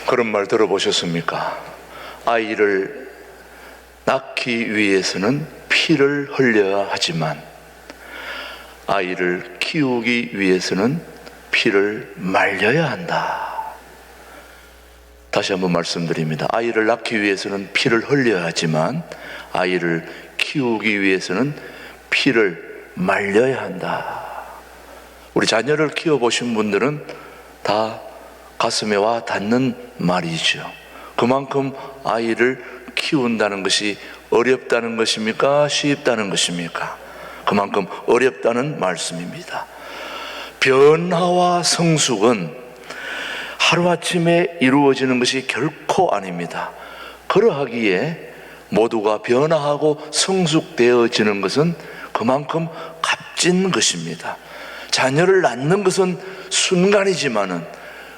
그런 말 들어보셨습니까? 아이를 낳기 위해서는 피를 흘려야 하지만 아이를 키우기 위해서는 피를 말려야 한다. 다시 한번 말씀드립니다. 아이를 낳기 위해서는 피를 흘려야 하지만 아이를 키우기 위해서는 피를 말려야 한다. 우리 자녀를 키워보신 분들은 다 가슴에 와 닿는 말이죠. 그만큼 아이를 키운다는 것이 어렵다는 것입니까? 쉽다는 것입니까? 그만큼 어렵다는 말씀입니다. 변화와 성숙은 하루아침에 이루어지는 것이 결코 아닙니다. 그러하기에 모두가 변화하고 성숙되어지는 것은 그만큼 값진 것입니다. 자녀를 낳는 것은 순간이지만은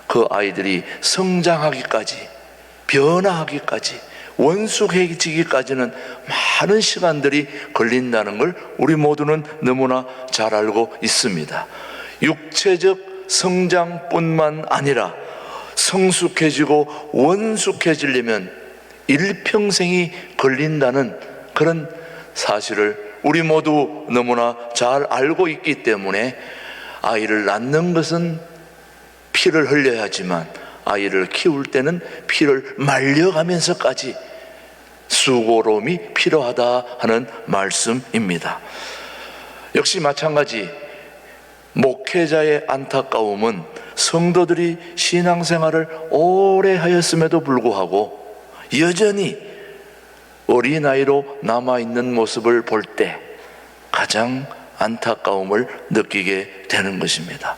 그 아이들이 성장하기까지, 변화하기까지, 원숙해지기까지는 많은 시간들이 걸린다는 걸 우리 모두는 너무나 잘 알고 있습니다. 육체적 성장뿐만 아니라 성숙해지고 원숙해지려면 일평생이 걸린다는 그런 사실을 우리 모두 너무나 잘 알고 있기 때문에 아이를 낳는 것은 피를 흘려야 하지만 아이를 키울 때는 피를 말려가면서까지 수고로움이 필요하다 하는 말씀입니다. 역시 마찬가지 목회자의 안타까움은 성도들이 신앙생활을 오래 하였음에도 불구하고 여전히 어린아이로 남아있는 모습을 볼 때 가장 안타까움을 느끼게 되는 것입니다.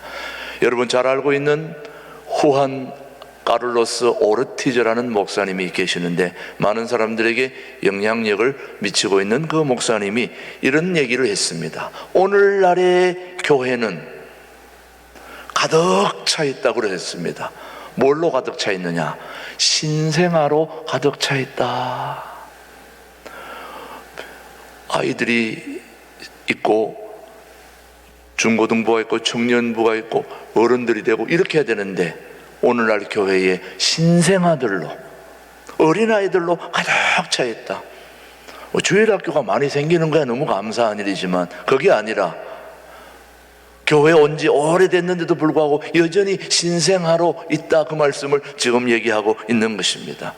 여러분 잘 알고 있는 후안 카를로스 오르티즈라는 목사님이 계시는데 많은 사람들에게 영향력을 미치고 있는 그 목사님이 이런 얘기를 했습니다. 오늘날의 교회는 가득 차 있다고 그랬습니다. 뭘로 가득 차 있느냐? 신생아로 가득 차 있다. 아이들이 있고 중고등부가 있고 청년부가 있고 어른들이 되고 이렇게 해야 되는데 오늘날 교회에 신생아들로 어린아이들로 가득 차 있다. 주일학교가 많이 생기는 거야 너무 감사한 일이지만 그게 아니라 교회 온 지 오래됐는데도 불구하고 여전히 신생아로 있다, 그 말씀을 지금 얘기하고 있는 것입니다.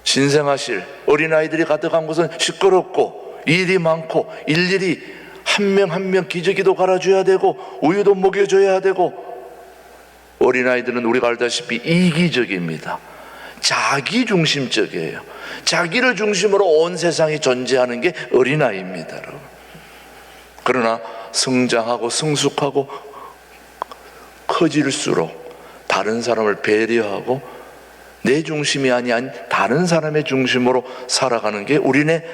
신생아실 어린아이들이 가득한 곳은 시끄럽고 일이 많고 일일이 한 명 한 명 기저귀도 갈아줘야 되고 우유도 먹여줘야 되고, 어린아이들은 우리가 알다시피 이기적입니다. 자기중심적이에요. 자기를 중심으로 온 세상이 존재하는 게 어린아이입니다, 여러분. 그러나 성장하고 성숙하고 커질수록 다른 사람을 배려하고 내 중심이 아닌 다른 사람의 중심으로 살아가는 게 우리네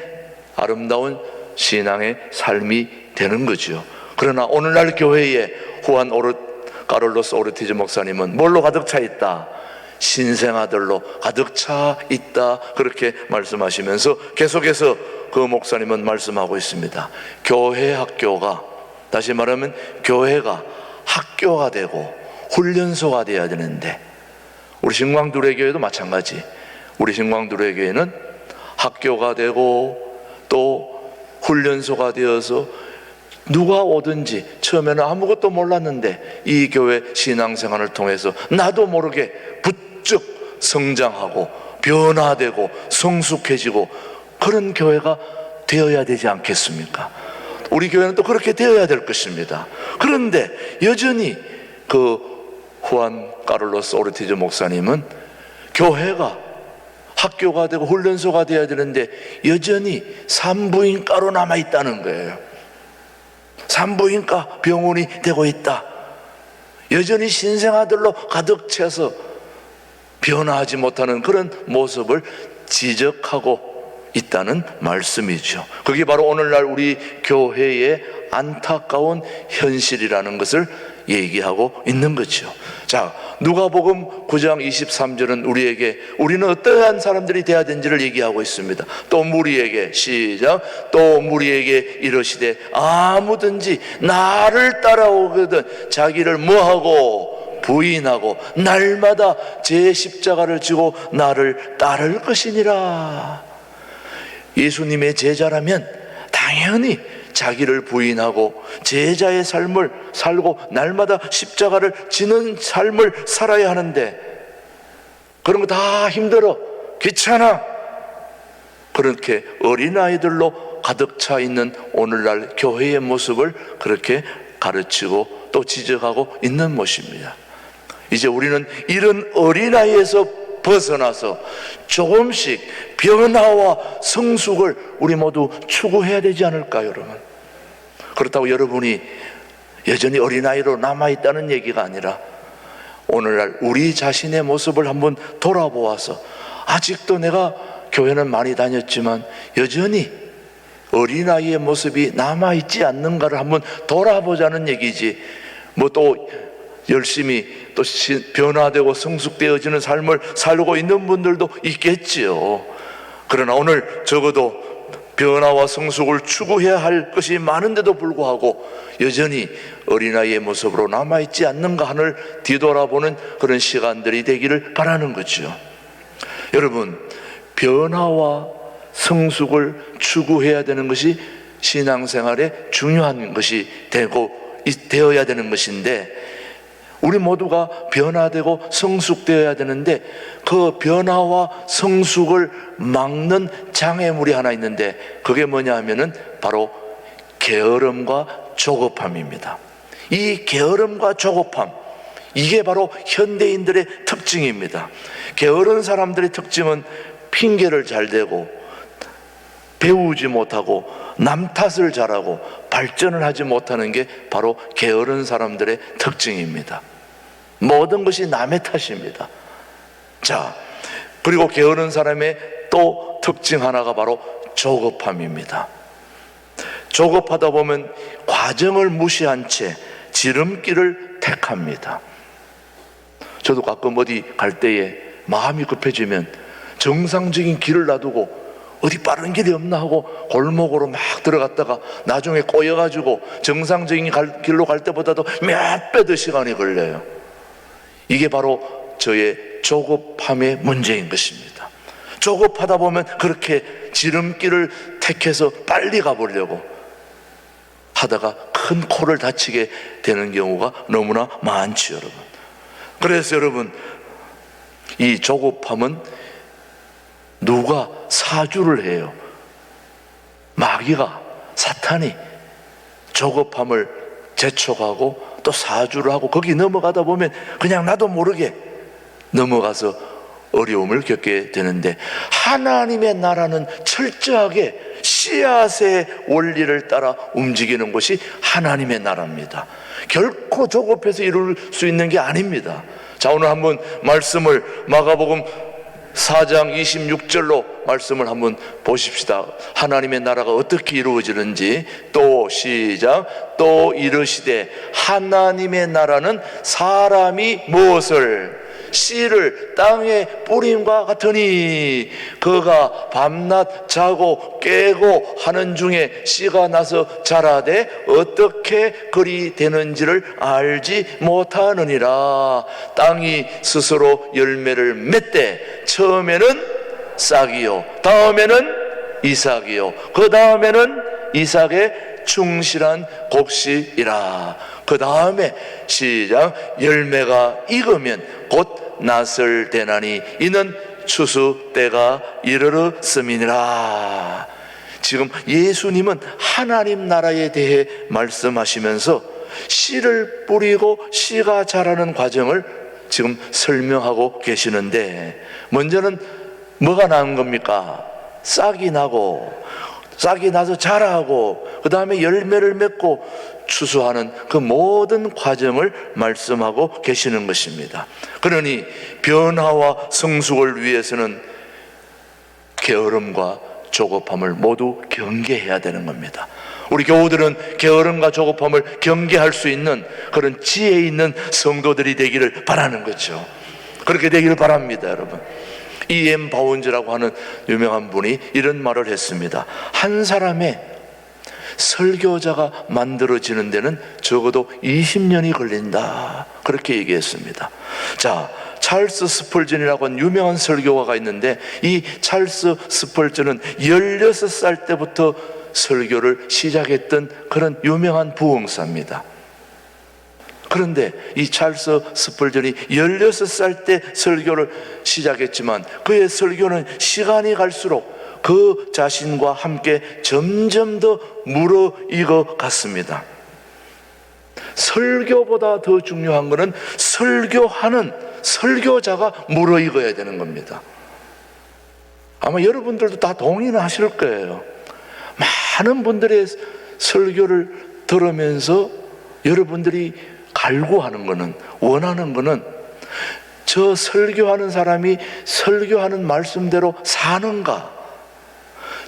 아름다운 신앙의 삶이 되는 거죠. 그러나 오늘날 교회에 후안 카를로스 오르티즈 목사님은 뭘로 가득 차 있다? 신생아들로 가득 차 있다, 그렇게 말씀하시면서 계속해서 그 목사님은 말씀하고 있습니다. 교회 학교가, 다시 말하면 교회가 학교가 되고 훈련소가 되어야 되는데, 우리 신광두레교회도 마찬가지. 우리 신광두레교회는 학교가 되고 또 훈련소가 되어서 누가 오든지 처음에는 아무것도 몰랐는데 이 교회 신앙생활을 통해서 나도 모르게 부쩍 성장하고 변화되고 성숙해지고 그런 교회가 되어야 되지 않겠습니까? 우리 교회는 또 그렇게 되어야 될 것입니다. 그런데 여전히 그 후안 카를로스 오르티즈 목사님은 교회가 학교가 되고 훈련소가 되어야 되는데 여전히 산부인과로 남아있다는 거예요. 산부인과 병원이 되고 있다. 여전히 신생아들로 가득 차서 변화하지 못하는 그런 모습을 지적하고 있다는 말씀이죠. 그게 바로 오늘날 우리 교회의 안타까운 현실이라는 것을 얘기하고 있는 거죠. 자, 누가복음 9장 23절은 우리는 어떠한 사람들이 되어야 되는지를 얘기하고 있습니다. 또 무리에게, 시작, 또 무리에게 이르시되 아무든지 나를 따라오거든 자기를 뭐하고 부인하고 날마다 제 십자가를 지고 나를 따를 것이니라. 예수님의 제자라면 당연히 자기를 부인하고 제자의 삶을 살고 날마다 십자가를 지는 삶을 살아야 하는데, 그런 거 다 힘들어, 귀찮아, 그렇게 어린아이들로 가득 차 있는 오늘날 교회의 모습을 그렇게 가르치고 또 지적하고 있는 모습입니다. 이제 우리는 이런 어린아이에서 벗어나서 조금씩 변화와 성숙을 우리 모두 추구해야 되지 않을까요, 여러분? 그렇다고 여러분이 여전히 어린아이로 남아있다는 얘기가 아니라 오늘날 우리 자신의 모습을 한번 돌아보아서, 아직도 내가 교회는 많이 다녔지만 여전히 어린아이의 모습이 남아있지 않는가를 한번 돌아보자는 얘기지, 뭐 또 열심히 또 변화되고 성숙되어지는 삶을 살고 있는 분들도 있겠지요. 그러나 오늘 적어도 변화와 성숙을 추구해야 할 것이 많은데도 불구하고 여전히 어린아이의 모습으로 남아있지 않는가 하늘 뒤돌아보는 그런 시간들이 되기를 바라는 거죠. 여러분, 변화와 성숙을 추구해야 되는 것이 신앙생활의 중요한 것이 되어야 되는 것인데, 우리 모두가 변화되고 성숙되어야 되는데 그 변화와 성숙을 막는 장애물이 하나 있는데, 그게 뭐냐 하면은 바로 게으름과 조급함입니다. 이 게으름과 조급함, 이게 바로 현대인들의 특징입니다. 게으른 사람들의 특징은 핑계를 잘 대고 배우지 못하고 남 탓을 잘하고 발전을 하지 못하는 게 바로 게으른 사람들의 특징입니다. 모든 것이 남의 탓입니다. 자, 그리고 게으른 사람의 또 특징 하나가 바로 조급함입니다. 조급하다 보면 과정을 무시한 채 지름길을 택합니다. 저도 가끔 어디 갈 때에 마음이 급해지면 정상적인 길을 놔두고 어디 빠른 길이 없나 하고 골목으로 막 들어갔다가 나중에 꼬여가지고 정상적인 길로 갈 때보다도 몇 배 더 시간이 걸려요. 이게 바로 저의 조급함의 문제인 것입니다. 조급하다 보면 그렇게 지름길을 택해서 빨리 가보려고 하다가 큰 코를 다치게 되는 경우가 너무나 많지요, 여러분. 그래서 여러분, 이 조급함은 누가 사주를 해요? 마귀가, 사탄이 조급함을 재촉하고 또 사주를 하고 거기 넘어가다 보면 그냥 나도 모르게 넘어가서 어려움을 겪게 되는데, 하나님의 나라는 철저하게 씨앗의 원리를 따라 움직이는 것이 하나님의 나라입니다. 결코 조급해서 이룰 수 있는 게 아닙니다. 자, 오늘 한번 말씀을 마가복음 4장 26절로 말씀을 한번 보십시다. 하나님의 나라가 어떻게 이루어지는지. 또 시작. 또 이르시되 하나님의 나라는 사람이 무엇을 씨를 땅에 뿌림과 같으니 그가 밤낮 자고 깨고 하는 중에 씨가 나서 자라되 어떻게 그리 되는지를 알지 못하느니라. 땅이 스스로 열매를 맺되 처음에는 싹이요, 다음에는 이삭이요, 그 다음에는 이삭의 충실한 곡식이라. 그 다음에 시작. 열매가 익으면 곧 낫을 대나니 이는 추수 때가 이르렀음이니라. 지금 예수님은 하나님 나라에 대해 말씀하시면서 씨를 뿌리고 씨가 자라는 과정을 지금 설명하고 계시는데, 먼저는 뭐가 나은 겁니까? 싹이 나고, 싹이 나서 자라고, 그 다음에 열매를 맺고 추수하는 그 모든 과정을 말씀하고 계시는 것입니다. 그러니 변화와 성숙을 위해서는 게으름과 조급함을 모두 경계해야 되는 겁니다. 우리 교우들은 게으름과 조급함을 경계할 수 있는 그런 지혜 있는 성도들이 되기를 바라는 거죠. 그렇게 되기를 바랍니다, 여러분. E.M. 바운즈라고 하는 유명한 분이 이런 말을 했습니다. 한 사람의 설교자가 만들어지는 데는 적어도 20년이 걸린다, 그렇게 얘기했습니다. 자, 찰스 스펄전이라고 하는 유명한 설교가가 있는데, 이 찰스 스펄전은 16살 때부터 설교를 시작했던 그런 유명한 부흥사입니다. 그런데 이 찰스 스펄전이 16살 때 설교를 시작했지만 그의 설교는 시간이 갈수록 그 자신과 함께 점점 더 무르익어 갔습니다. 설교보다 더 중요한 것은 설교하는 설교자가 무르익어야 되는 겁니다. 아마 여러분들도 다 동의는 하실 거예요. 많은 분들의 설교를 들으면서 여러분들이 갈구하는 것은, 원하는 것은 저 설교하는 사람이 설교하는 말씀대로 사는가,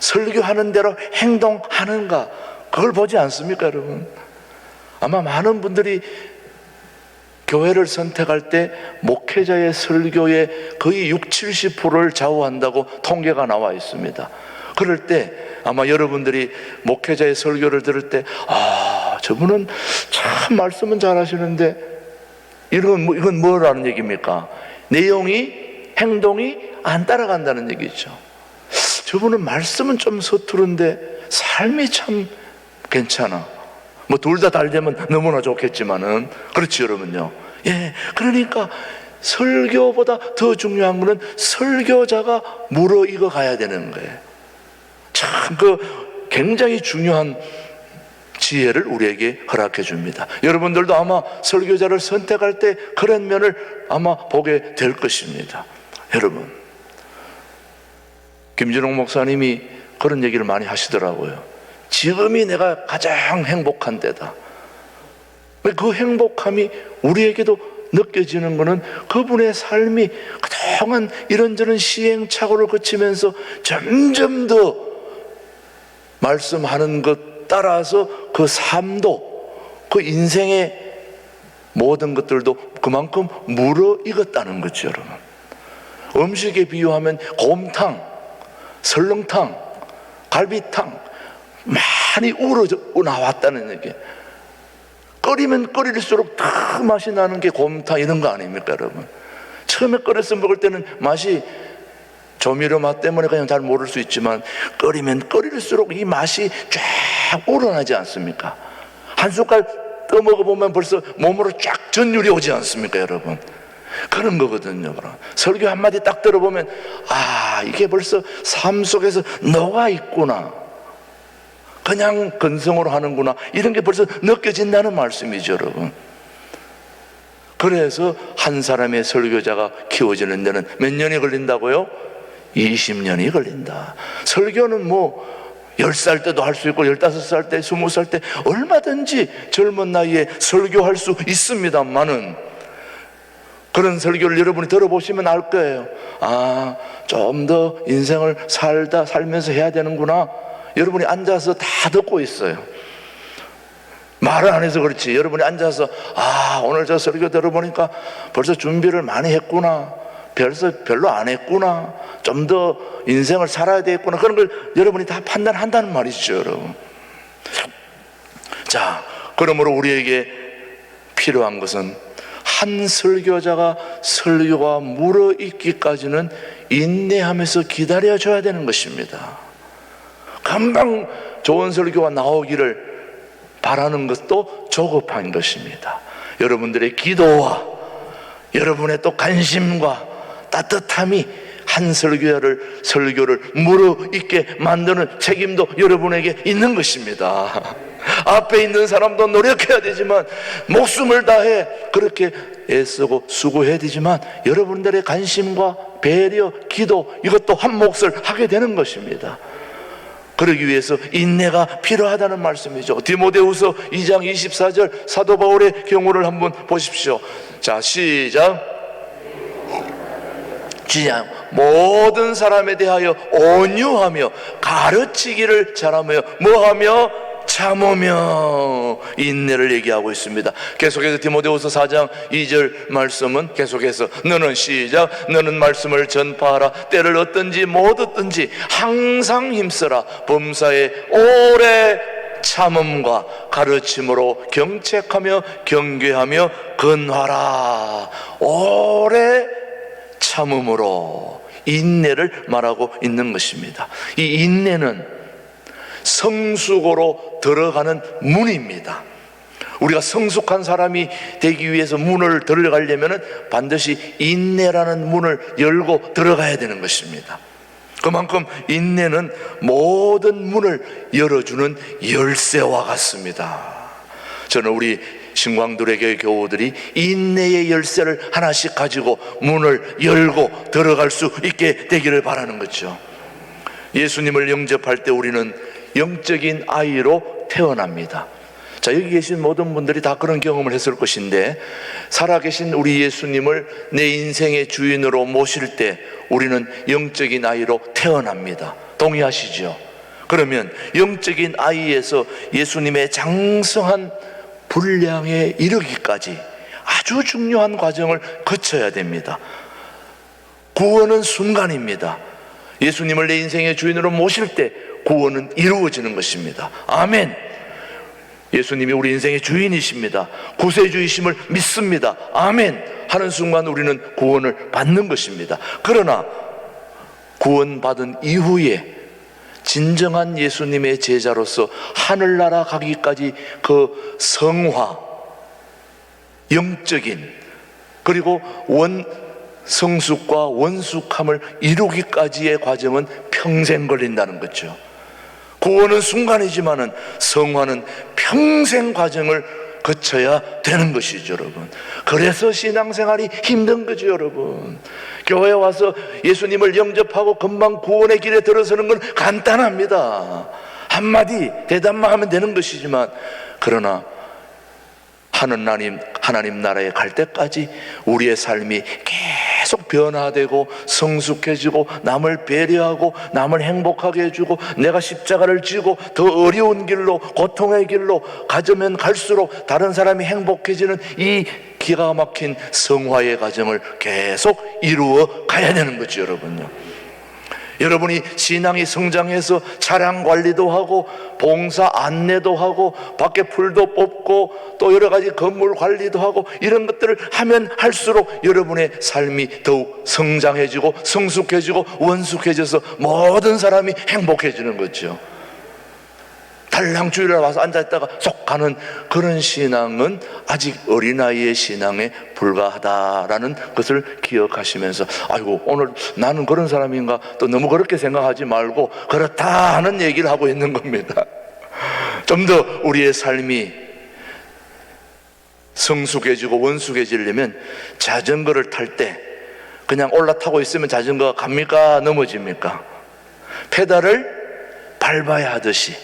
설교하는 대로 행동하는가, 그걸 보지 않습니까, 여러분? 아마 많은 분들이 교회를 선택할 때 목회자의 설교의 거의 60, 70%를 좌우한다고 통계가 나와 있습니다. 그럴 때 아마 여러분들이 목회자의 설교를 들을 때, 저분은 참 말씀은 잘하시는데 이건 뭐라는 얘기입니까? 내용이, 행동이 안 따라간다는 얘기죠. 저분은 말씀은 좀 서투른데 삶이 참 괜찮아. 뭐 둘 다 달되면 너무나 좋겠지만은, 그렇지 여러분요. 예, 그러니까 설교보다 더 중요한 것은 설교자가 무르익어 가야 되는 거예요. 참 굉장히 중요한 지혜를 우리에게 허락해 줍니다. 여러분들도 아마 설교자를 선택할 때 그런 면을 아마 보게 될 것입니다. 여러분, 김진홍 목사님이 그런 얘기를 많이 하시더라고요. 지금이 내가 가장 행복한 때다. 그 행복함이 우리에게도 느껴지는 것은 그분의 삶이 그동안 이런저런 시행착오를 거치면서 점점 더 말씀하는 것 따라서 그 삶도, 그 인생의 모든 것들도 그만큼 무르익었다는 거죠, 여러분. 음식에 비유하면 곰탕, 설렁탕, 갈비탕 많이 우러 나왔다는 얘기. 끓이면 끓일수록 더 맛이 나는 게 곰탕 이런 거 아닙니까, 여러분? 처음에 끓여서 먹을 때는 맛이 조미료 맛 때문에 그냥 잘 모를 수 있지만 끓이면 끓일수록 이 맛이 쫙 우러나지 않습니까? 한 숟갈 떠먹어보면 벌써 몸으로 쫙 전율이 오지 않습니까, 여러분? 그런 거거든요. 설교 한마디 딱 들어보면 이게 벌써 삶 속에서 녹아 있구나, 그냥 건성으로 하는구나, 이런 게 벌써 느껴진다는 말씀이죠, 여러분. 그래서 한 사람의 설교자가 키워지는 데는 몇 년이 걸린다고요? 20년이 걸린다. 설교는 10살 때도 할 수 있고 15살 때, 20살 때 얼마든지 젊은 나이에 설교할 수 있습니다만은, 그런 설교를 여러분이 들어보시면 알 거예요. 좀 더 인생을 살면서 해야 되는구나. 여러분이 앉아서 다 듣고 있어요. 말을 안 해서 그렇지, 여러분이 앉아서 오늘 저 설교 들어보니까 벌써 준비를 많이 했구나, 별로 안 했구나, 좀 더 인생을 살아야 되겠구나, 그런 걸 여러분이 다 판단한다는 말이죠, 여러분. 자, 그러므로 우리에게 필요한 것은 한 설교자가 설교가 무르익기까지는 인내하면서 기다려줘야 되는 것입니다. 금방 좋은 설교가 나오기를 바라는 것도 조급한 것입니다. 여러분들의 기도와 여러분의 또 관심과 따뜻함이 한 설교를 무르익게 만드는 책임도 여러분에게 있는 것입니다. 앞에 있는 사람도 노력해야 되지만, 목숨을 다해 그렇게 애쓰고 수고해야 되지만, 여러분들의 관심과 배려, 기도, 이것도 한 몫을 하게 되는 것입니다. 그러기 위해서 인내가 필요하다는 말씀이죠. 디모데후서 2장 24절 사도 바울의 경우를 한번 보십시오. 자, 시작. 모든 사람에 대하여 온유하며 가르치기를 잘하며 뭐하며? 참으며 인내를 얘기하고 있습니다. 계속해서 디모데후서 4장 2절 말씀은 계속해서 너는 시작. 너는 말씀을 전파하라. 때를 얻든지 못 얻든지 항상 힘써라. 범사에 오래 참음과 가르침으로 경책하며 경계하며 근화라. 오래 참음으로 인내를 말하고 있는 것입니다. 이 인내는 성숙으로 들어가는 문입니다. 우리가 성숙한 사람이 되기 위해서 문을 들어가려면 반드시 인내라는 문을 열고 들어가야 되는 것입니다. 그만큼 인내는 모든 문을 열어주는 열쇠와 같습니다. 저는 우리 신광두레교회 교우들이 인내의 열쇠를 하나씩 가지고 문을 열고 들어갈 수 있게 되기를 바라는 거죠. 예수님을 영접할 때 우리는 영적인 아이로 태어납니다. 자, 여기 계신 모든 분들이 다 그런 경험을 했을 것인데, 살아계신 우리 예수님을 내 인생의 주인으로 모실 때 우리는 영적인 아이로 태어납니다. 동의하시죠? 그러면 영적인 아이에서 예수님의 장성한 분량에 이르기까지 아주 중요한 과정을 거쳐야 됩니다. 구원은 순간입니다. 예수님을 내 인생의 주인으로 모실 때 구원은 이루어지는 것입니다. 아멘. 예수님이 우리 인생의 주인이십니다. 구세주이심을 믿습니다. 아멘 하는 순간 우리는 구원을 받는 것입니다. 그러나 구원받은 이후에 진정한 예수님의 제자로서 하늘나라 가기까지 그 성화, 영적인, 그리고 성숙과 원숙함을 이루기까지의 과정은 평생 걸린다는 거죠. 구원은 순간이지만은 성화는 평생 과정을 거쳐야 되는 것이죠, 여러분. 그래서 신앙생활이 힘든 거죠, 여러분. 교회에 와서 예수님을 영접하고 금방 구원의 길에 들어서는 건 간단합니다. 한마디 대답만 하면 되는 것이지만, 그러나 하나님 나라에 갈 때까지 우리의 삶이 계속 변화되고 성숙해지고 남을 배려하고 남을 행복하게 해주고 내가 십자가를 지고 더 어려운 길로, 고통의 길로 가자면 갈수록 다른 사람이 행복해지는 이 기가 막힌 성화의 과정을 계속 이루어 가야 되는 거죠, 여러분요. 여러분이 신앙이 성장해서 차량 관리도 하고 봉사 안내도 하고 밖에 풀도 뽑고 또 여러 가지 건물 관리도 하고 이런 것들을 하면 할수록 여러분의 삶이 더욱 성장해지고 성숙해지고 원숙해져서 모든 사람이 행복해지는 거죠. 달랑주일에 와서 앉아있다가 쏙 가는 그런 신앙은 아직 어린아이의 신앙에 불과하다라는 것을 기억하시면서, 아이고 오늘 나는 그런 사람인가, 또 너무 그렇게 생각하지 말고 그렇다 하는 얘기를 하고 있는 겁니다. 좀 더 우리의 삶이 성숙해지고 원숙해지려면 자전거를 탈 때 그냥 올라타고 있으면 자전거가 갑니까? 넘어집니까? 페달을 밟아야 하듯이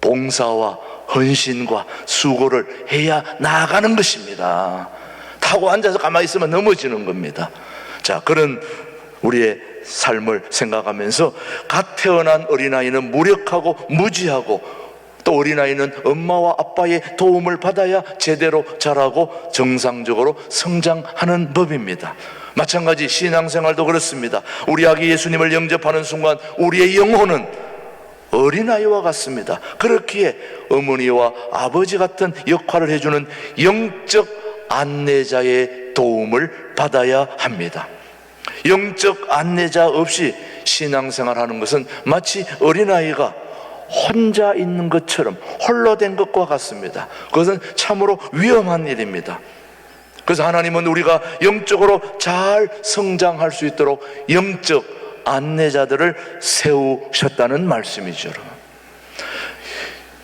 봉사와 헌신과 수고를 해야 나아가는 것입니다. 타고 앉아서 가만히 있으면 넘어지는 겁니다. 자, 그런 우리의 삶을 생각하면서 갓 태어난 어린아이는 무력하고 무지하고, 또 어린아이는 엄마와 아빠의 도움을 받아야 제대로 자라고 정상적으로 성장하는 법입니다. 마찬가지 신앙생활도 그렇습니다. 우리 아기 예수님을 영접하는 순간 우리의 영혼은 어린아이와 같습니다. 그렇기에 어머니와 아버지 같은 역할을 해주는 영적 안내자의 도움을 받아야 합니다. 영적 안내자 없이 신앙생활하는 것은 마치 어린아이가 혼자 있는 것처럼 홀로 된 것과 같습니다. 그것은 참으로 위험한 일입니다. 그래서 하나님은 우리가 영적으로 잘 성장할 수 있도록 영적 안내자들을 세우셨다는 말씀이죠.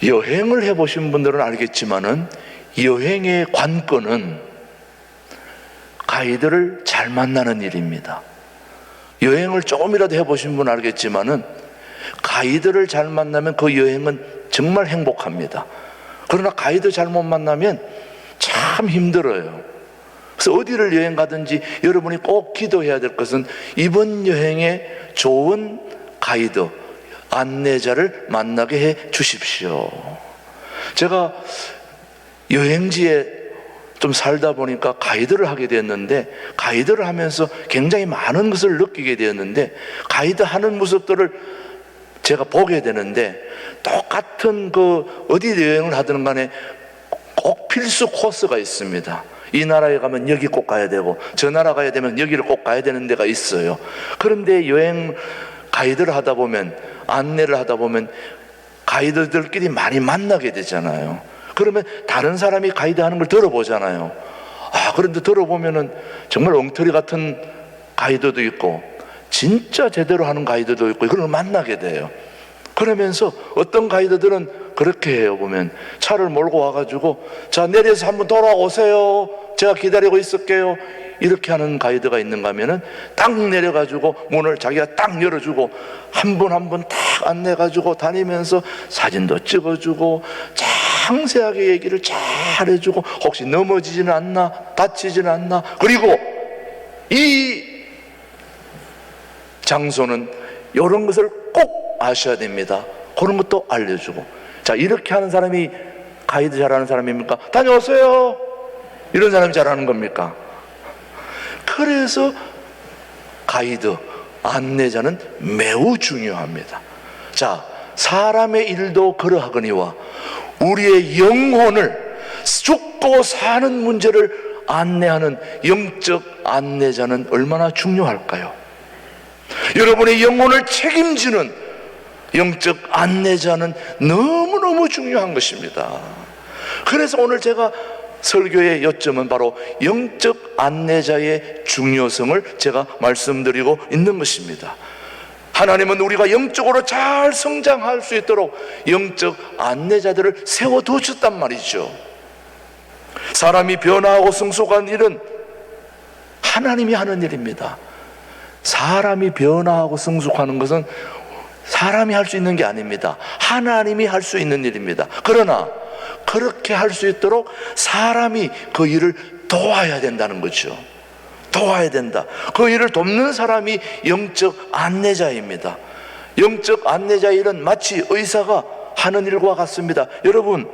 여행을 해보신 분들은 알겠지만은 여행의 관건은 가이드를 잘 만나는 일입니다. 여행을 조금이라도 해보신 분은 알겠지만은 가이드를 잘 만나면 그 여행은 정말 행복합니다. 그러나 가이드 잘못 만나면 참 힘들어요. 그래서 어디를 여행 가든지 여러분이 꼭 기도해야 될 것은 이번 여행에 좋은 가이드, 안내자를 만나게 해 주십시오. 제가 여행지에 좀 살다 보니까 가이드를 하게 되었는데, 가이드를 하면서 굉장히 많은 것을 느끼게 되었는데, 가이드 하는 모습들을 제가 보게 되는데, 똑같은 그 어디 여행을 하든 간에 꼭 필수 코스가 있습니다. 이 나라에 가면 여기 꼭 가야 되고, 저 나라 가야 되면 여기를 꼭 가야 되는 데가 있어요. 그런데 여행 가이드를 하다 보면, 안내를 하다 보면 가이드들끼리 많이 만나게 되잖아요. 그러면 다른 사람이 가이드 하는 걸 들어보잖아요. 그런데 들어보면은 정말 엉터리 같은 가이드도 있고 진짜 제대로 하는 가이드도 있고, 그런 걸 만나게 돼요. 그러면서 어떤 가이드들은 그렇게 해요. 보면 차를 몰고 와가지고, 자, 내려서 한번 돌아오세요, 제가 기다리고 있을게요, 이렇게 하는 가이드가 있는가 하면은 딱 내려가지고 문을 자기가 딱 열어주고 한 분 한 분 딱 안내가지고 다니면서 사진도 찍어주고 상세하게 얘기를 잘 해주고, 혹시 넘어지지는 않나, 다치지는 않나, 그리고 이 장소는 이런 것을 꼭 아셔야 됩니다, 그런 것도 알려주고. 자, 이렇게 하는 사람이 가이드 잘하는 사람입니까? 다녀오세요, 이런 사람이 잘하는 겁니까? 그래서 가이드, 안내자는 매우 중요합니다. 자, 사람의 일도 그러하거니와 우리의 영혼을, 죽고 사는 문제를 안내하는 영적 안내자는 얼마나 중요할까요? 여러분의 영혼을 책임지는 영적 안내자는 너무너무 중요한 것입니다. 그래서 오늘 제가 설교의 요점은 바로 영적 안내자의 중요성을 제가 말씀드리고 있는 것입니다. 하나님은 우리가 영적으로 잘 성장할 수 있도록 영적 안내자들을 세워두셨단 말이죠. 사람이 변화하고 성숙한 일은 하나님이 하는 일입니다. 사람이 변화하고 성숙하는 것은 사람이 할 수 있는 게 아닙니다. 하나님이 할 수 있는 일입니다. 그러나 그렇게 할 수 있도록 사람이 그 일을 도와야 된다는 거죠. 도와야 된다. 그 일을 돕는 사람이 영적 안내자입니다. 영적 안내자의 일은 마치 의사가 하는 일과 같습니다. 여러분,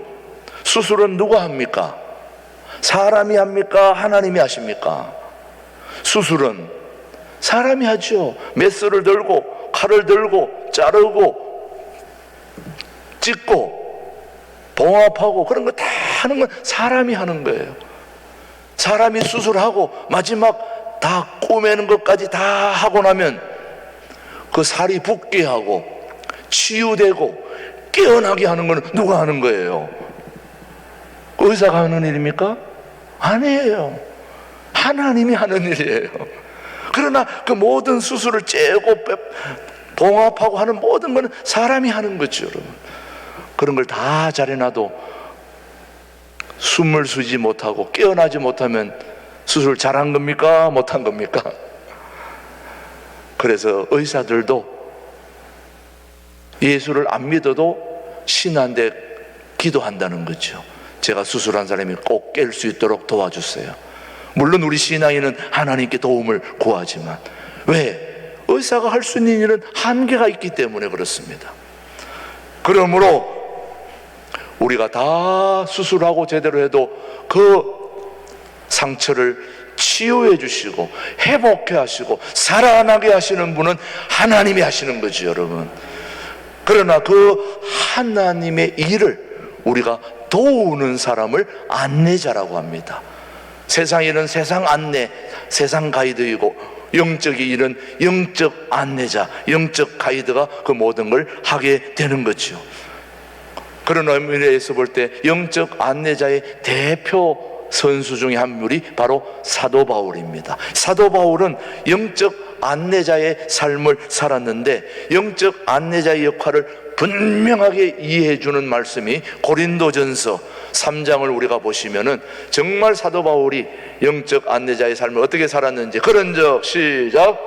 수술은 누가 합니까? 사람이 합니까? 하나님이 하십니까? 수술은 사람이 하죠. 메스를 들고 칼을 들고 자르고 찢고 봉합하고 그런 거 다 하는 건 사람이 하는 거예요. 사람이 수술하고 마지막 다 꼬매는 것까지 다 하고 나면 그 살이 붓게 하고 치유되고 깨어나게 하는 건 누가 하는 거예요? 의사가 하는 일입니까? 아니에요. 하나님이 하는 일이에요. 그러나 그 모든 수술을 째고 봉합하고 하는 모든 것은 사람이 하는 거죠, 여러분. 그런 걸 다 잘해놔도 숨을 쉬지 못하고 깨어나지 못하면 수술 잘한 겁니까? 못한 겁니까? 그래서 의사들도 예수를 안 믿어도 신한데 기도한다는 거죠. 제가 수술한 사람이 꼭 깰 수 있도록 도와주세요. 물론 우리 신앙인은 하나님께 도움을 구하지만, 왜? 의사가 할 수 있는 일은 한계가 있기 때문에 그렇습니다. 그러므로 우리가 다 수술하고 제대로 해도 그 상처를 치유해 주시고 회복해 하시고 살아나게 하시는 분은 하나님이 하시는 거죠, 여러분. 그러나 그 하나님의 일을 우리가 도우는 사람을 안내자라고 합니다. 세상에는 세상 안내, 세상 가이드이고, 영적인 일은 영적 안내자, 영적 가이드가 그 모든 걸 하게 되는 거죠. 그런 의미에서 볼 때 영적 안내자의 대표 선수 중에 한 분이 바로 사도 바울입니다. 사도 바울은 영적 안내자의 삶을 살았는데, 영적 안내자의 역할을 분명하게 이해해 주는 말씀이 고린도전서 3장을 우리가 보시면은 정말 사도 바울이 영적 안내자의 삶을 어떻게 살았는지, 그런즉 시작.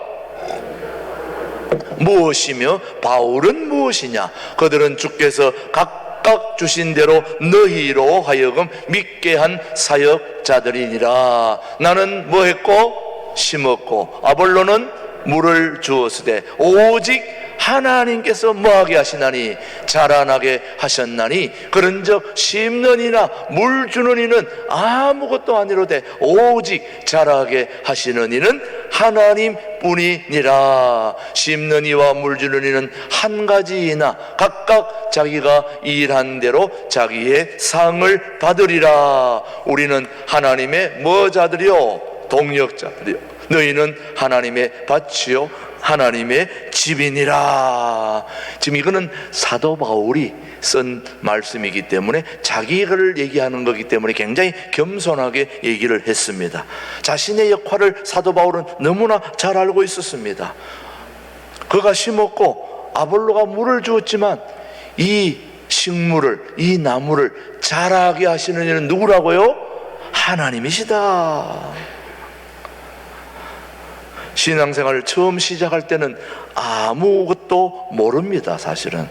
무엇이며 바울은 무엇이냐? 그들은 주께서 각각 주신 대로 너희로 하여금 믿게 한 사역자들이니라. 나는 뭐 했고? 심었고, 아볼로는 물을 주었으되 오직 하나님께서 뭐하게 하시나니 자라나게 하셨나니 그런즉 심는 이나 물 주는 이는 아무것도 아니로되 오직 자라게 하시는 이는 하나님뿐이니라. 심는 이와 물 주는 이는 한 가지이나 각각 자기가 일한 대로 자기의 상을 받으리라. 우리는 하나님의 뭐 자들이요? 동역자들이요. 너희는 하나님의 밭이요 하나님의 집이니라. 지금 이거는 사도 바울이 쓴 말씀이기 때문에 자기를 얘기하는 거기 때문에 굉장히 겸손하게 얘기를 했습니다. 자신의 역할을 사도 바울은 너무나 잘 알고 있었습니다. 그가 심었고 아볼로가 물을 주었지만 이 식물을, 이 나무를 자라게 하시는 이는 누구라고요? 하나님이시다. 신앙생활을 처음 시작할 때는 아무것도 모릅니다. 사실은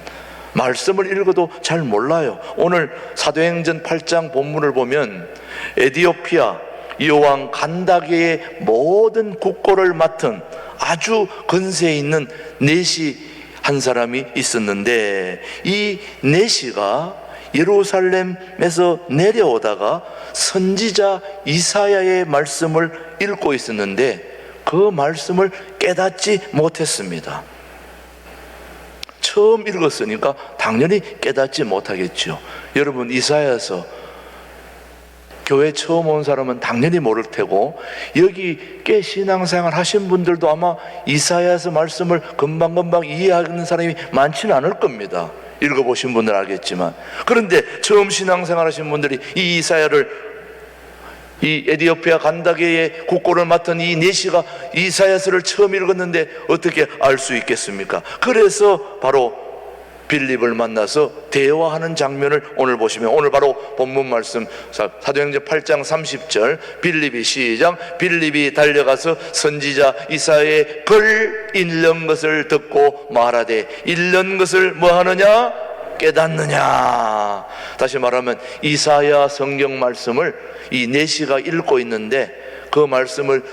말씀을 읽어도 잘 몰라요. 오늘 사도행전 8장 본문을 보면 에디오피아 여왕 간다게의 모든 국고를 맡은 아주 근세 있는 내시 한 사람이 있었는데, 이 내시가 예루살렘에서 내려오다가 선지자 이사야의 말씀을 읽고 있었는데 그 말씀을 깨닫지 못했습니다. 처음 읽었으니까 당연히 깨닫지 못하겠죠. 여러분, 이사야서 교회 처음 온 사람은 당연히 모를 테고, 여기 꽤 신앙생활 하신 분들도 아마 이사야서 말씀을 금방금방 이해하는 사람이 많지는 않을 겁니다. 읽어보신 분들 알겠지만. 그런데 처음 신앙생활 하신 분들이 이 이사야를, 이 에디오피아 간다게의 국고를 맡은 이 내시가 이사야서를 처음 읽었는데 어떻게 알 수 있겠습니까? 그래서 바로 빌립을 만나서 대화하는 장면을 오늘 보시면, 오늘 바로 본문 말씀 사도행전 8장 30절, 빌립이 시작. 빌립이 달려가서 선지자 이사야의 글 읽는 것을 듣고 말하되, 읽는 것을 뭐 하느냐? 깨닫느냐. 다시 말하면 이사야 성경 말씀을 이 내시가 읽고 있는데 그 말씀을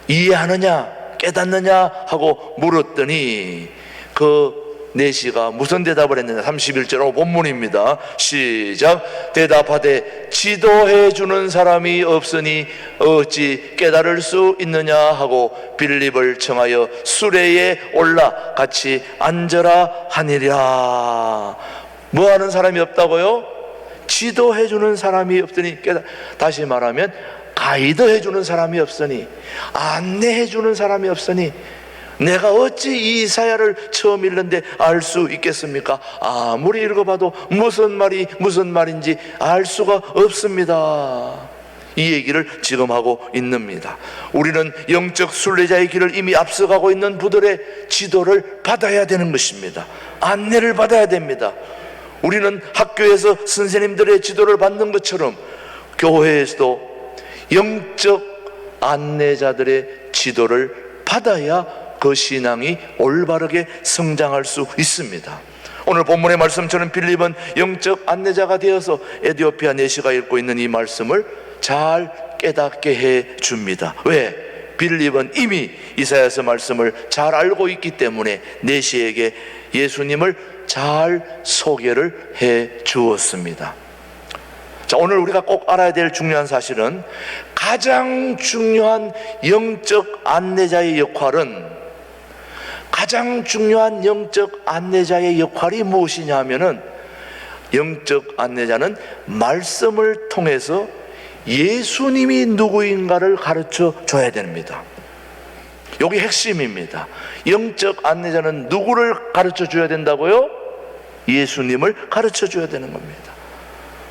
이해하느냐 깨닫느냐 하고 물었더니 그 내시가 무슨 대답을 했느냐. 31절 본문입니다. 시작. 대답하되 지도해 주는 사람이 없으니 어찌 깨달을 수 있느냐 하고 빌립을 청하여 수레에 올라 같이 앉으라 하니라. 뭐 하는 사람이 없다고요? 지도해 주는 사람이 없으니 다시 말하면 가이드해 주는 사람이 없으니, 안내해 주는 사람이 없으니 내가 어찌 이 이사야를 처음 읽는데 알 수 있겠습니까? 아무리 읽어봐도 무슨 말인지 알 수가 없습니다. 이 얘기를 지금 하고 있습니다. 우리는 영적 순례자의 길을 이미 앞서가고 있는 부들의 지도를 받아야 되는 것입니다. 안내를 받아야 됩니다. 우리는 학교에서 선생님들의 지도를 받는 것처럼 교회에서도 영적 안내자들의 지도를 받아야 그 신앙이 올바르게 성장할 수 있습니다. 오늘 본문의 말씀처럼 빌립은 영적 안내자가 되어서 에디오피아 내시가 읽고 있는 이 말씀을 잘 깨닫게 해 줍니다. 왜? 빌립은 이미 이사야서 말씀을 잘 알고 있기 때문에 내시에게 예수님을 잘 소개를 해 주었습니다. 자, 오늘 우리가 꼭 알아야 될 중요한 사실은, 가장 중요한 영적 안내자의 역할은, 가장 중요한 영적 안내자의 역할이 무엇이냐 하면은, 영적 안내자는 말씀을 통해서 예수님이 누구인가를 가르쳐 줘야 됩니다. 여기 핵심입니다. 영적 안내자는 누구를 가르쳐 줘야 된다고요? 예수님을 가르쳐 줘야 되는 겁니다.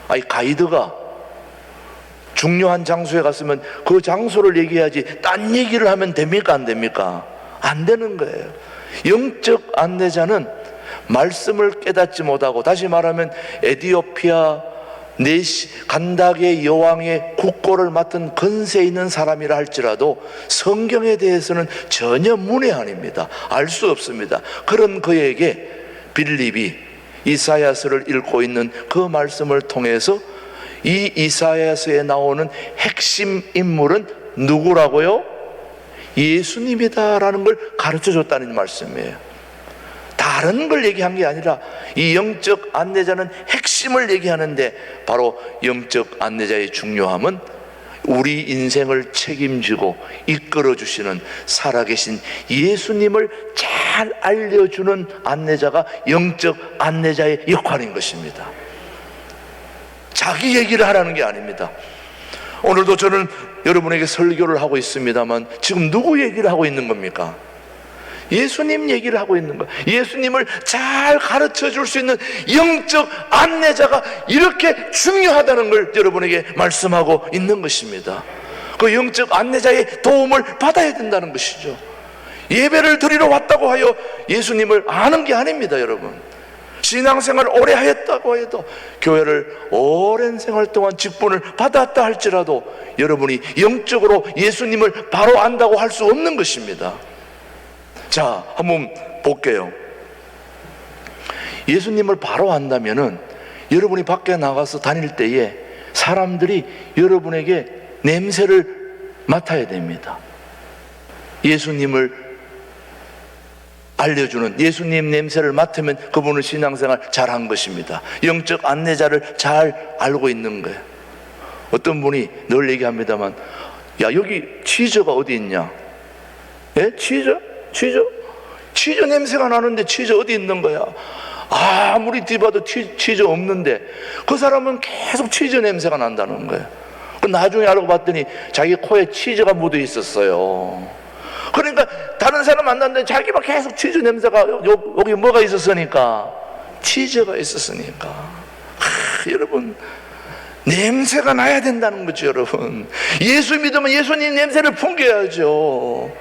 아니, 가이드가 중요한 장소에 갔으면 그 장소를 얘기해야지 딴 얘기를 하면 됩니까? 안 됩니까? 안 되는 거예요. 영적 안내자는 말씀을 깨닫지 못하고, 다시 말하면 에디오피아 간다게 여왕의 국고를 맡은 근세 있는 사람이라 할지라도 성경에 대해서는 전혀 문외한입니다. 알 수 없습니다. 그런 그에게 빌립이 이사야서를 읽고 있는 그 말씀을 통해서 이 이사야서에 나오는 핵심 인물은 누구라고요? 예수님이다라는 걸 가르쳐 줬다는 말씀이에요. 다른 걸 얘기한 게 아니라 이 영적 안내자는 핵심을 얘기하는데, 바로 영적 안내자의 중요함은 우리 인생을 책임지고 이끌어 주시는 살아계신 예수님을 잘 알려주는 안내자가 영적 안내자의 역할인 것입니다. 자기 얘기를 하라는 게 아닙니다. 오늘도 저는 여러분에게 설교를 하고 있습니다만, 지금 누구 얘기를 하고 있는 겁니까? 예수님 얘기를 하고 있는 거예요. 예수님을 잘 가르쳐 줄 수 있는 영적 안내자가 이렇게 중요하다는 걸 여러분에게 말씀하고 있는 것입니다. 그 영적 안내자의 도움을 받아야 된다는 것이죠. 예배를 드리러 왔다고 하여 예수님을 아는 게 아닙니다, 여러분. 신앙생활 오래 하였다고 해도, 교회를 오랜 생활 동안 직분을 받았다 할지라도 여러분이 영적으로 예수님을 바로 안다고 할 수 없는 것입니다. 자, 한번 볼게요. 예수님을 바로 안다면은 여러분이 밖에 나가서 다닐 때에 사람들이 여러분에게 냄새를 맡아야 됩니다. 예수님을 알려주는 예수님 냄새를 맡으면 그분은 신앙생활 잘한 것입니다. 영적 안내자를 잘 알고 있는 거예요. 어떤 분이 늘 얘기합니다만, 야, 여기 치즈가 어디 있냐? 예? 치즈 냄새가 나는데 치즈 어디 있는 거야? 아무리 뒤봐도 치즈 없는데, 그 사람은 계속 치즈 냄새가 난다는 거예요. 나중에 알고 봤더니 자기 코에 치즈가 묻어 있었어요. 그러니까 다른 사람 만났는데 자기만 계속 치즈 냄새가, 여기 뭐가 있었으니까? 치즈가 있었으니까. 여러분, 냄새가 나야 된다는 거죠, 여러분. 예수 믿으면 예수님 냄새를 풍겨야죠.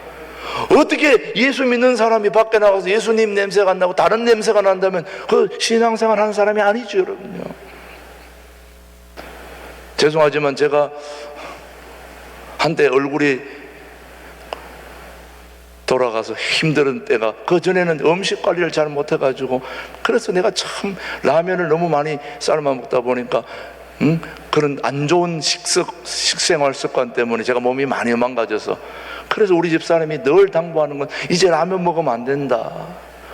어떻게 예수 믿는 사람이 밖에 나가서 예수님 냄새가 안 나고 다른 냄새가 난다면 그 신앙생활 하는 사람이 아니죠, 여러분요. 죄송하지만 제가 한때 얼굴이 돌아가서 힘든 때가, 그 전에는 음식 관리를 잘 못해가지고, 그래서 내가 참 라면을 너무 많이 삶아 먹다 보니까 그런 안 좋은 식생활 습관 때문에 제가 몸이 많이 망가져서, 그래서 우리 집사람이 늘 당부하는 건 이제 라면 먹으면 안 된다.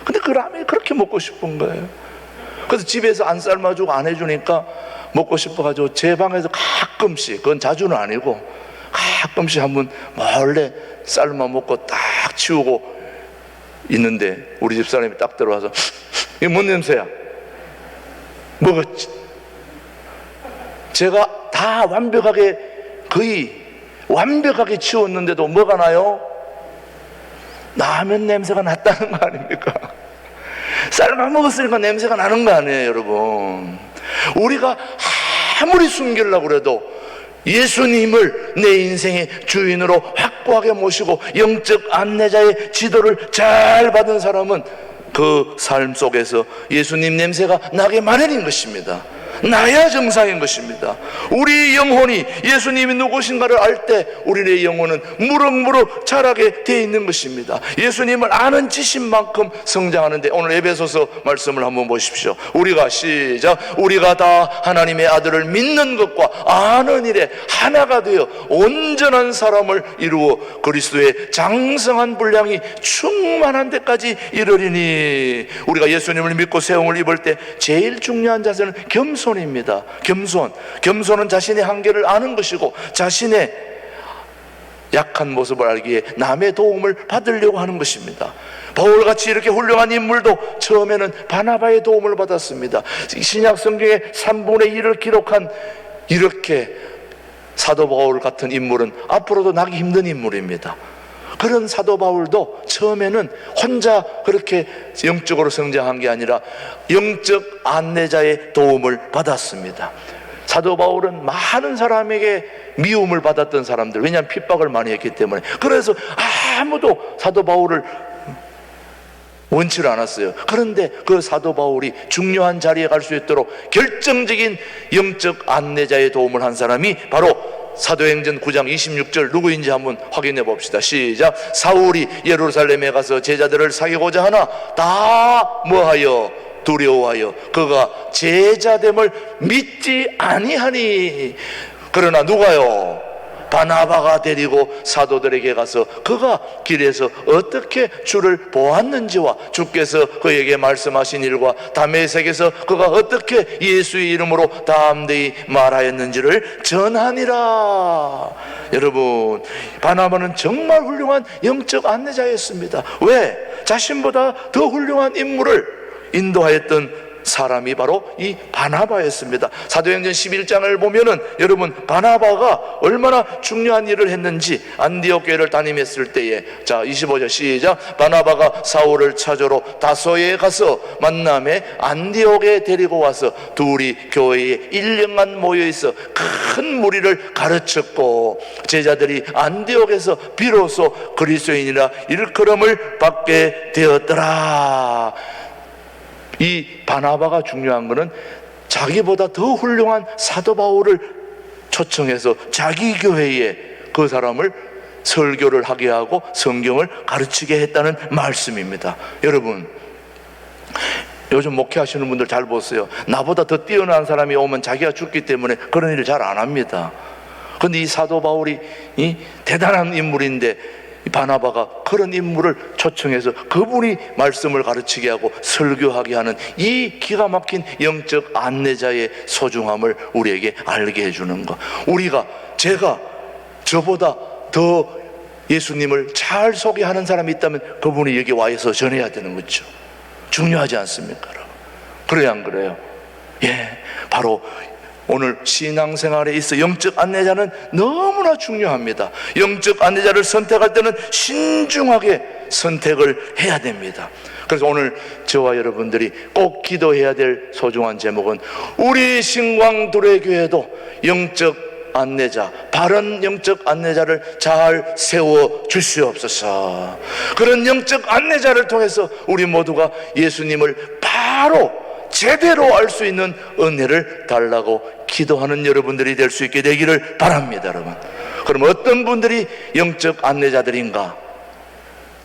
근데 그 라면이 그렇게 먹고 싶은 거예요. 그래서 집에서 안 삶아주고 안 해주니까 먹고 싶어가지고 제 방에서 가끔씩, 그건 자주는 아니고 가끔씩 한번 몰래 삶아 먹고 딱 치우고 있는데, 우리 집사람이 딱 들어와서 이게 뭔 냄새야? 먹었지. 제가 다 완벽하게, 거의 완벽하게 치웠는데도 뭐가 나요? 라면 냄새가 났다는 거 아닙니까? 삶아 먹었으니까 냄새가 나는 거 아니에요, 여러분. 우리가 아무리 숨기려고 그래도 예수님을 내 인생의 주인으로 확고하게 모시고 영적 안내자의 지도를 잘 받은 사람은 그 삶 속에서 예수님 냄새가 나게 마련인 것입니다. 나야 정상인 것입니다. 우리 영혼이 예수님이 누구신가를 알 때 우리의 영혼은 무럭무럭 자라게 되어 있는 것입니다. 예수님을 아는 지식만큼 성장하는데, 오늘 에베소서 말씀을 한번 보십시오. 우리가 시작. 우리가 다 하나님의 아들을 믿는 것과 아는 일에 하나가 되어 온전한 사람을 이루어 그리스도의 장성한 분량이 충만한 데까지 이르리니. 우리가 예수님을 믿고 세움을 입을 때 제일 중요한 자세는 겸손입니다. 겸손은 자신의 한계를 아는 것이고, 자신의 약한 모습을 알기에 남의 도움을 받으려고 하는 것입니다. 바울같이 이렇게 훌륭한 인물도 처음에는 바나바의 도움을 받았습니다. 신약 성경의 3분의 1을 기록한 이렇게 사도 바울 같은 인물은 앞으로도 나기 힘든 인물입니다. 그런 사도 바울도 처음에는 혼자 그렇게 영적으로 성장한 게 아니라 영적 안내자의 도움을 받았습니다. 사도 바울은 많은 사람에게 미움을 받았던 사람들, 왜냐하면 핍박을 많이 했기 때문에. 그래서 아무도 사도 바울을 원치를 않았어요. 그런데 그 사도 바울이 중요한 자리에 갈 수 있도록 결정적인 영적 안내자의 도움을 한 사람이 바로 사도행전 9장 26절, 누구인지 한번 확인해 봅시다. 시작. 사울이 예루살렘에 가서 제자들을 사귀고자 하나 다 뭐하여? 두려워하여 그가 제자됨을 믿지 아니하니. 그러나 누가요? 바나바가 데리고 사도들에게 가서 그가 길에서 어떻게 주를 보았는지와 주께서 그에게 말씀하신 일과 다메섹에서 그가 어떻게 예수의 이름으로 담대히 말하였는지를 전하니라. 여러분, 바나바는 정말 훌륭한 영적 안내자였습니다. 왜? 자신보다 더 훌륭한 인물을 인도하였던 사람이 바로 이 바나바였습니다. 사도행전 11장을 보면은 여러분, 바나바가 얼마나 중요한 일을 했는지, 안디옥 교회를 담임했을 때에, 자 25절 시작. 바나바가 사울을 찾으러 다소에 가서 만남에 안디옥에 데리고 와서 둘이 교회에 1년간 모여있어 큰 무리를 가르쳤고, 제자들이 안디옥에서 비로소 그리스도인이라 일컬음을 받게 되었더라. 이 바나바가 중요한 것은 자기보다 더 훌륭한 사도 바울을 초청해서 자기 교회에 그 사람을 설교를 하게 하고 성경을 가르치게 했다는 말씀입니다. 여러분, 요즘 목회하시는 분들 잘 보세요. 나보다 더 뛰어난 사람이 오면 자기가 죽기 때문에 그런 일을 잘 안 합니다. 그런데 이 사도 바울이 대단한 인물인데 바나바가 그런 인물을 초청해서 그분이 말씀을 가르치게 하고 설교하게 하는 이 기가 막힌 영적 안내자의 소중함을 우리에게 알게 해주는 것. 제가 저보다 더 예수님을 잘 소개하는 사람이 있다면 그분이 여기 와서 전해야 되는 거죠. 중요하지 않습니까? 그래야 안 그래요? 예, 바로 오늘 신앙생활에 있어 영적 안내자는 너무나 중요합니다. 영적 안내자를 선택할 때는 신중하게 선택을 해야 됩니다. 그래서 오늘 저와 여러분들이 꼭 기도해야 될 소중한 제목은 우리 신광두레교회도 영적 안내자, 바른 영적 안내자를 잘 세워 주시옵소서. 그런 영적 안내자를 통해서 우리 모두가 예수님을 바로 제대로 알 수 있는 은혜를 달라고 기도하는 여러분들이 될 수 있게 되기를 바랍니다. 여러분, 그럼 어떤 분들이 영적 안내자들인가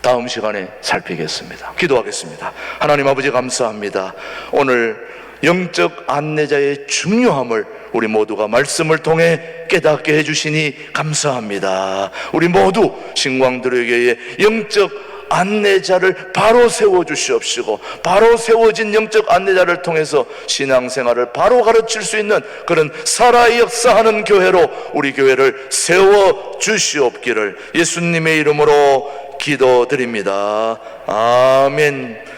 다음 시간에 살피겠습니다. 기도하겠습니다. 하나님 아버지, 감사합니다. 오늘 영적 안내자의 중요함을 우리 모두가 말씀을 통해 깨닫게 해주시니 감사합니다. 우리 모두 신광두레교회의 영적 안내자를 바로 세워주시옵시고, 바로 세워진 영적 안내자를 통해서 신앙생활을 바로 가르칠 수 있는 그런 살아 역사하는 교회로 우리 교회를 세워주시옵기를 예수님의 이름으로 기도드립니다. 아멘.